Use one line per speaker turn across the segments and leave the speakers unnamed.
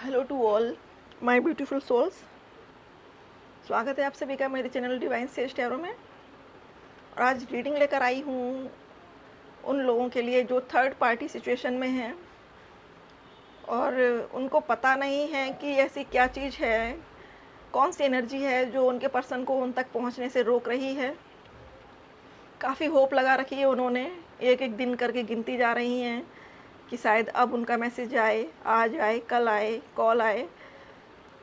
Hello to all my beautiful souls. स्वागत है आप सभी का मेरे चैनल डिवाइन सेज टैरो में। और आज रीडिंग लेकर आई हूँ उन लोगों के लिए जो थर्ड पार्टी सिचुएशन में हैं और उनको पता नहीं है कि ऐसी क्या चीज़ है, कौन सी एनर्जी है जो उनके पर्सन को उन तक पहुँचने से रोक रही है। काफ़ी होप लगा रखी है उन्होंने, एक एक दिन करके गिनती जा रही हैं कि शायद अब उनका मैसेज आए, आज आए, कल आए, कॉल आए।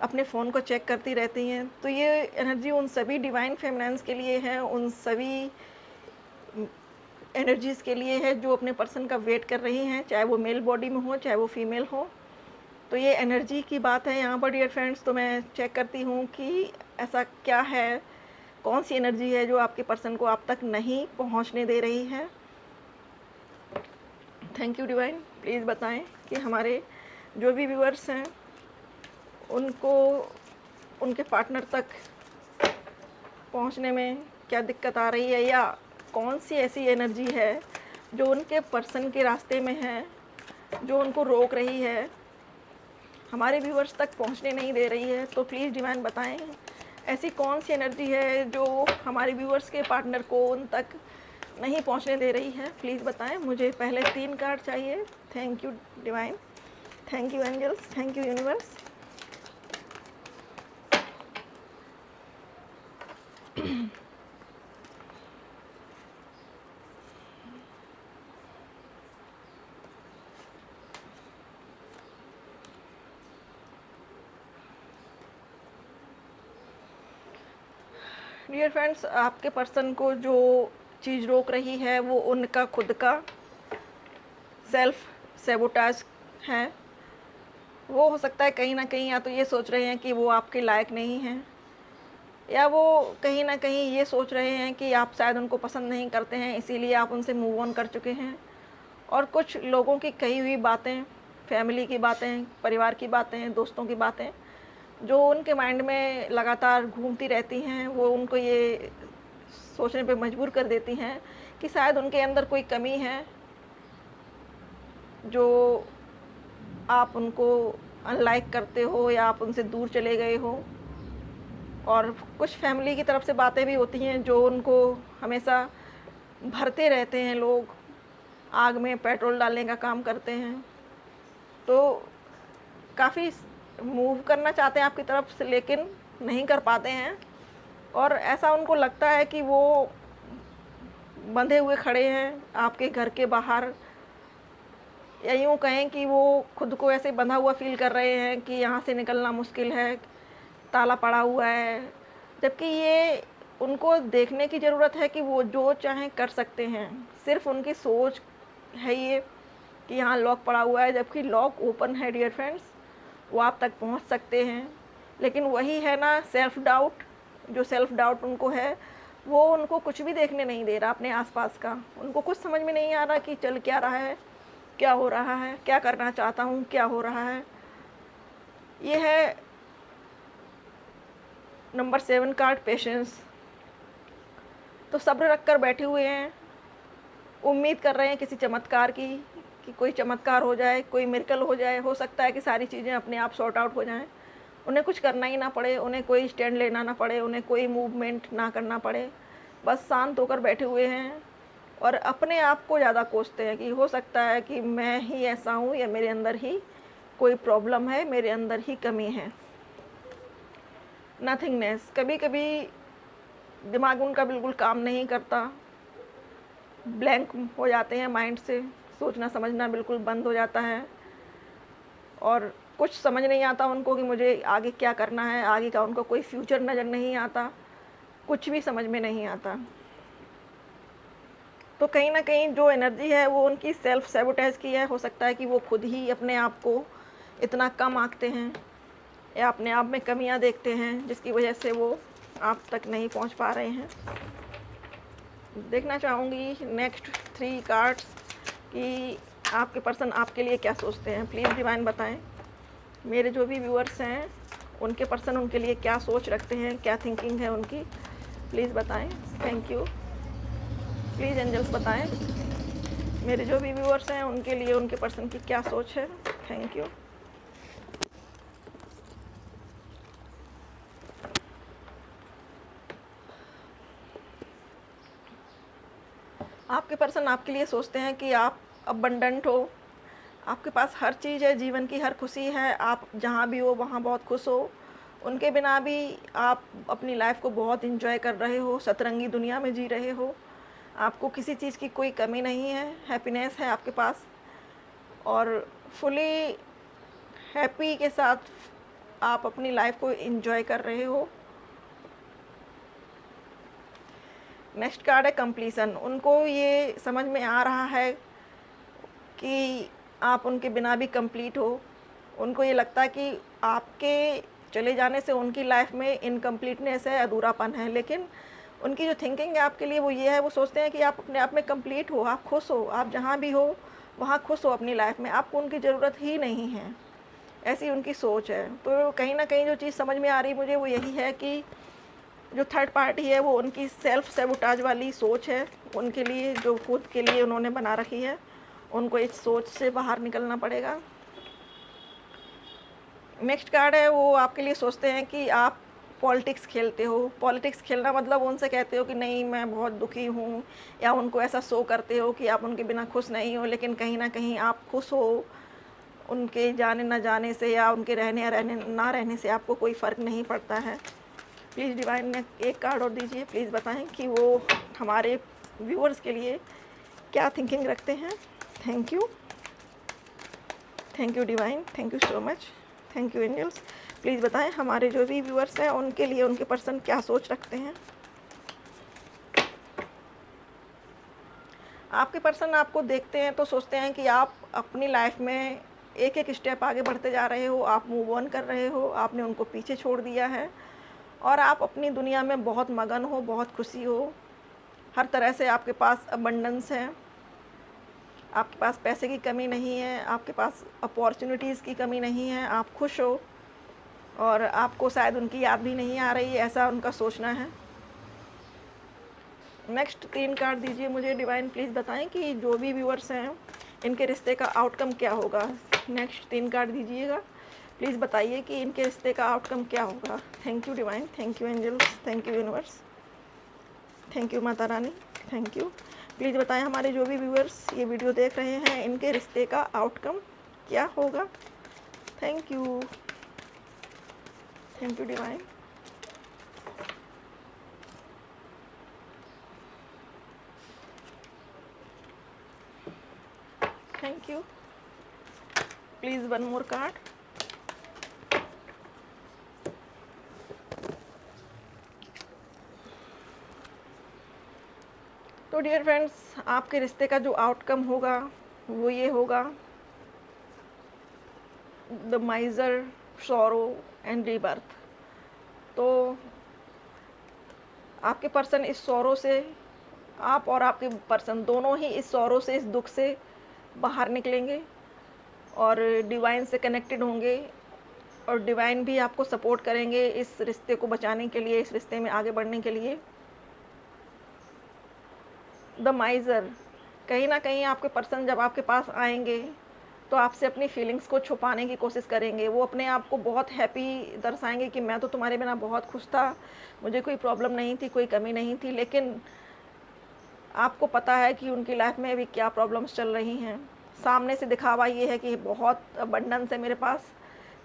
अपने फ़ोन को चेक करती रहती हैं। तो ये एनर्जी उन सभी डिवाइन फेमिनाइन्स के लिए है, उन सभी एनर्जीज़ के लिए है जो अपने पर्सन का वेट कर रही हैं, चाहे वो मेल बॉडी में हो चाहे वो फीमेल हो। तो ये एनर्जी की बात है यहाँ पर डियर फ्रेंड्स। तो मैं चेक करती हूँ कि ऐसा क्या है, कौन सी एनर्जी है जो आपके पर्सन को आप तक नहीं पहुँचने दे रही है। थैंक यू डिवाइन, प्लीज़ बताएं कि हमारे जो भी व्यूअर्स हैं उनको उनके पार्टनर तक पहुंचने में क्या दिक्कत आ रही है, या कौन सी ऐसी एनर्जी है जो उनके पर्सन के रास्ते में है, जो उनको रोक रही है, हमारे व्यूअर्स तक पहुंचने नहीं दे रही है। तो प्लीज़ डिवाइन बताएं ऐसी कौन सी एनर्जी है जो हमारे व्यूअर्स के पार्टनर को उन तक नहीं पहुंचने दे रही है। प्लीज़ बताएं। मुझे पहले 3 कार्ड चाहिए। Thank you divine, thank you angels, thank you universe. Dear friends, आपके पर्सन को जो चीज़ रोक रही है वो उनका खुद का सेल्फ सैबोटाज है। वो हो सकता है कहीं ना कहीं या तो ये सोच रहे हैं कि वो आपके लायक नहीं हैं, या वो कहीं ना कहीं ये सोच रहे हैं कि आप शायद उनको पसंद नहीं करते हैं, इसीलिए आप उनसे मूव ऑन कर चुके हैं। और कुछ लोगों की कही हुई बातें, फैमिली की बातें, परिवार की बातें, दोस्तों की बातें जो उनके माइंड में लगातार घूमती रहती हैं, वो उनको ये सोचने पे मजबूर कर देती हैं कि शायद उनके अंदर कोई कमी है जो आप उनको अनलाइक करते हो या आप उनसे दूर चले गए हो। और कुछ फैमिली की तरफ से बातें भी होती हैं जो उनको हमेशा भरते रहते हैं, लोग आग में पेट्रोल डालने का काम करते हैं। तो काफ़ी मूव करना चाहते हैं आपकी तरफ से लेकिन नहीं कर पाते हैं, और ऐसा उनको लगता है कि वो बंधे हुए खड़े हैं आपके घर के बाहर, या यूँ कहें कि वो खुद को ऐसे बंधा हुआ फील कर रहे हैं कि यहाँ से निकलना मुश्किल है, ताला पड़ा हुआ है। जबकि ये उनको देखने की ज़रूरत है कि वो जो चाहें कर सकते हैं। सिर्फ उनकी सोच है ये कि यहाँ लॉक पड़ा हुआ है, जबकि लॉक ओपन है डियर फ्रेंड्स। वो आप तक पहुँच सकते हैं, लेकिन वही है ना सेल्फ़ डाउट। जो सेल्फ़ डाउट उनको है वो उनको कुछ भी देखने नहीं दे रहा अपने आसपास का। उनको कुछ समझ में नहीं आ रहा कि चल क्या रहा है, क्या हो रहा है, क्या करना चाहता हूँ, क्या हो रहा है। ये है नंबर 7 कार्ड, पेशेंस। तो सब्र रख कर बैठे हुए हैं, उम्मीद कर रहे हैं किसी चमत्कार की, कि कोई चमत्कार हो जाए, कोई मिरेकल हो जाए। हो सकता है कि सारी चीज़ें अपने आप सॉर्ट आउट हो जाएं, उन्हें कुछ करना ही ना पड़े, उन्हें कोई स्टैंड लेना ना पड़े, उन्हें कोई मूवमेंट ना करना पड़े। बस शांत होकर बैठे हुए हैं और अपने आप को ज़्यादा कोसते हैं कि हो सकता है कि मैं ही ऐसा हूँ, या मेरे अंदर ही कोई प्रॉब्लम है, मेरे अंदर ही कमी है। नथिंगनेस, कभी कभी दिमाग उनका बिल्कुल काम नहीं करता, ब्लैंक हो जाते हैं माइंड से, सोचना समझना बिल्कुल बंद हो जाता है, और कुछ समझ नहीं आता उनको कि मुझे आगे क्या करना है। आगे का उनको कोई फ्यूचर नज़र नहीं आता, कुछ भी समझ में नहीं आता। तो कहीं ना कहीं जो एनर्जी है वो उनकी सेल्फ सैबोटेज की है। हो सकता है कि वो खुद ही अपने आप को इतना कम आंकते हैं या अपने आप में कमियां देखते हैं, जिसकी वजह से वो आप तक नहीं पहुंच पा रहे हैं। देखना चाहूँगी नेक्स्ट 3 कार्ड्स कि आपके पर्सन आपके लिए क्या सोचते हैं। प्लीज़ डिवाइन बताएं मेरे जो भी व्यूअर्स हैं उनके पर्सन उनके लिए क्या सोच रखते हैं, क्या थिंकिंग है उनकी। प्लीज़ बताएं। Thank you. प्लीज़ एंजल्स बताएं मेरे जो भी व्यूअर्स हैं उनके लिए उनके पर्सन की क्या सोच है। Thank you. आपके पर्सन आपके लिए सोचते हैं कि आप अबंडेंट हो, आपके पास हर चीज़ है, जीवन की हर खुशी है, आप जहाँ भी हो वहाँ बहुत खुश हो। उनके बिना भी आप अपनी लाइफ को बहुत एंजॉय कर रहे हो, सतरंगी दुनिया में जी रहे हो। आपको किसी चीज़ की कोई कमी नहीं है, हैप्पीनेस है आपके पास और फुली हैप्पी के साथ आप अपनी लाइफ को एंजॉय कर रहे हो। नेक्स्ट कार्ड है कंप्लीसन। उनको ये समझ में आ रहा है कि आप उनके बिना भी कंप्लीट हो। उनको ये लगता है कि आपके चले जाने से उनकी लाइफ में इनकम्प्लीटनेस है, अधूरापन है, लेकिन उनकी जो थिंकिंग है आपके लिए वो ये है, वो सोचते हैं कि आप अपने आप में कंप्लीट हो, आप खुश हो, आप जहाँ भी हो वहाँ खुश हो अपनी लाइफ में, आपको उनकी ज़रूरत ही नहीं है। ऐसी उनकी सोच है। तो कहीं ना कहीं जो चीज़ समझ में आ रही मुझे वो यही है कि जो थर्ड पार्टी है वो उनकी सेल्फ सेबोटाज वाली सोच है, उनके लिए जो खुद के लिए उन्होंने बना रखी है। उनको इस सोच से बाहर निकलना पड़ेगा। नेक्स्ट कार्ड है, वो आपके लिए सोचते हैं कि आप पॉलिटिक्स खेलते हो। पॉलिटिक्स खेलना मतलब उनसे कहते हो कि नहीं मैं बहुत दुखी हूँ, या उनको ऐसा शो करते हो कि आप उनके बिना खुश नहीं हो, लेकिन कहीं ना कहीं आप खुश हो। उनके जाने ना जाने से या उनके रहने या रहने ना रहने से आपको कोई फ़र्क नहीं पड़ता है। प्लीज़ डिवाइन ने एक कार्ड और दीजिए, प्लीज़ बताएं कि वो हमारे व्यूअर्स के लिए क्या थिंकिंग रखते हैं। Thank you divine, thank you so much, thank you angels. Please बताएं हमारे जो भी व्यूअर्स हैं उनके लिए उनके पर्सन क्या सोच रखते हैं। आपके पर्सन आपको देखते हैं तो सोचते हैं कि आप अपनी लाइफ में एक एक स्टेप आगे बढ़ते जा रहे हो, आप मूव ऑन कर रहे हो, आपने उनको पीछे छोड़ दिया है और आप अपनी दुनिया में बहुत मगन हो, बहुत खुशी हो। हर तरह से आपके पास अबंडेंस है, आपके पास पैसे की कमी नहीं है, आपके पास अपॉर्चुनिटीज़ की कमी नहीं है, आप खुश हो और आपको शायद उनकी याद भी नहीं आ रही है, ऐसा उनका सोचना है। नेक्स्ट 3 कार्ड दीजिए मुझे डिवाइन, प्लीज़ बताएं कि जो भी व्यूअर्स हैं इनके रिश्ते का आउटकम क्या होगा। नेक्स्ट 3 कार्ड दीजिएगा, प्लीज़ बताइए कि इनके रिश्ते का आउटकम क्या होगा। Thank you divine, thank you angels, thank you universe, thank you Mata Rani, thank you. Please बताएं हमारे जो भी व्यूअर्स ये वीडियो देख रहे हैं इनके रिश्ते का आउटकम क्या होगा। Thank you divine. Thank you. Please one more card. तो डियर फ्रेंड्स, आपके रिश्ते का जो आउटकम होगा वो ये होगा, द माइजर, सॉरो एंड रीबर्थ। तो आपके पर्सन इस सॉरो से, आप और आपके पर्सन दोनों ही इस सॉरो से, इस दुख से बाहर निकलेंगे और डिवाइन से कनेक्टेड होंगे और डिवाइन भी आपको सपोर्ट करेंगे इस रिश्ते को बचाने के लिए, इस रिश्ते में आगे बढ़ने के लिए। द माइजर, कहीं ना कहीं आपके पर्सन जब आपके पास आएंगे तो आपसे अपनी फीलिंग्स को छुपाने की कोशिश करेंगे। वो अपने आप को बहुत हैप्पी दर्शाएंगे कि मैं तो तुम्हारे बिना बहुत खुश था, मुझे कोई प्रॉब्लम नहीं थी, कोई कमी नहीं थी, लेकिन आपको पता है कि उनकी लाइफ में अभी क्या प्रॉब्लम्स चल रही हैं। सामने से दिखावा ये है कि बहुत अबंडेंस है मेरे पास,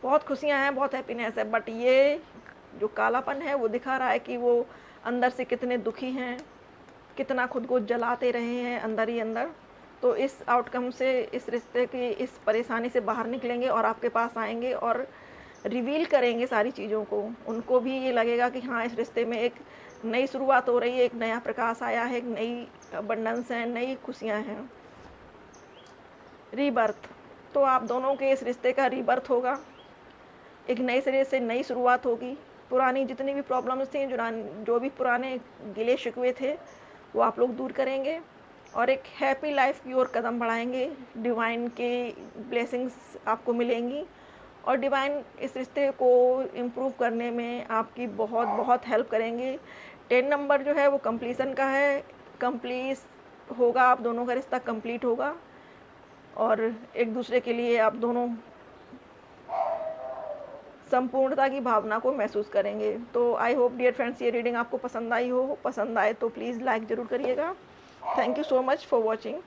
बहुत खुशियाँ हैं, बहुत हैप्पीनेस है, बट ये जो कालापन है वो दिखा रहा है कि वो अंदर से कितने दुखी हैं, कितना खुद को जलाते रहे हैं अंदर ही अंदर। तो इस आउटकम से, इस रिश्ते की इस परेशानी से बाहर निकलेंगे और आपके पास आएंगे और रिवील करेंगे सारी चीज़ों को। उनको भी ये लगेगा कि हाँ, इस रिश्ते में एक नई शुरुआत हो रही है, एक नया प्रकाश आया है, एक नई अबंडेंस है, नई खुशियाँ हैं। रीबर्थ, तो आप दोनों के इस रिश्ते का रीबर्थ होगा, एक नए सिरे से नई शुरुआत होगी। पुरानी जितनी भी प्रॉब्लम्स थी, जो भी पुराने गिले शिकवे थे, वो आप लोग दूर करेंगे और एक हैप्पी लाइफ की ओर कदम बढ़ाएंगे। डिवाइन के ब्लेसिंग्स आपको मिलेंगी और डिवाइन इस रिश्ते को इम्प्रूव करने में आपकी बहुत बहुत हेल्प करेंगे। 10 नंबर जो है वो कंप्लीसन का है, कंप्लीट होगा, आप दोनों का रिश्ता कंप्लीट होगा और एक दूसरे के लिए आप दोनों संपूर्णता की भावना को महसूस करेंगे। तो आई होप डियर फ्रेंड्स ये रीडिंग आपको पसंद आई हो। पसंद आए तो प्लीज़ लाइक ज़रूर करिएगा thank you so much for watching.